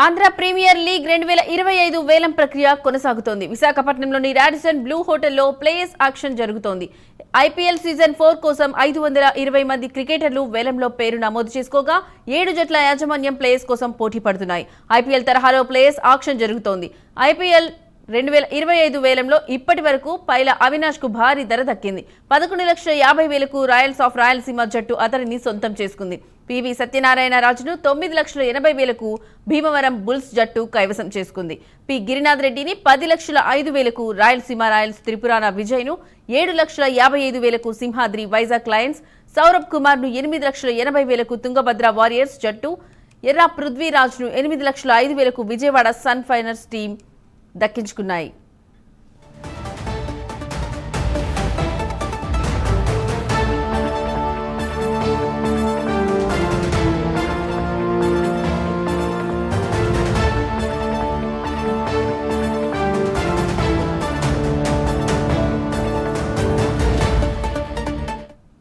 Andhra premier league 2025 వేలం ప్రక్రియ కొనసాగుతోంది. విశాఖపట్నంలోని రాడిసన్ బ్లూ హోటల్లో ప్లేయర్స్ ఆక్షన్ జరుగుతోంది. ఐపీఎల్ సీజన్ 4 కోసం 520 మంది క్రికెటర్లు వేలంలో పేరు నమోదు చేసుకోగా 7 జట్ల యాజమాన్యం ప్లేయర్స్ కోసం పోటీ పడుతున్నాయి. ఐపీఎల్ తరహాలో ప్లేయర్స్ ఆక్షన్ జరుగుతోంది. ఐపీఎల్ 2025 వేలంలో ఇప్పటి వరకు పైల అవినాష్ కు భారీ ధర దక్కింది. 11,50,000కు రాయల్స్ ఆఫ్ రాయలసీమ జట్టు అతడిని సొంతం చేసుకుంది. పివి సత్యనారాయణ రాజును 9,80,000కు భీమవరం బుల్స్ జట్టు కైవసం చేసుకుంది. పి గిరినాథ్ రెడ్డిని 10,05,000కు రాయలసీమ రాయల్స్ త్రిపురాన విజయ్ను 7,55,000కు సింహాద్రి వైజాగ్ లయన్స్, సౌరభ్ కుమార్ ను 8,80,000కు తుంగభద్ర వారియర్స్ జట్టు, ఎర్రా పృథ్వీరాజ్ ను 8,05,000కు విజయవాడ సన్ ఫైనర్స్ టీం దక్కించుకున్నాయి.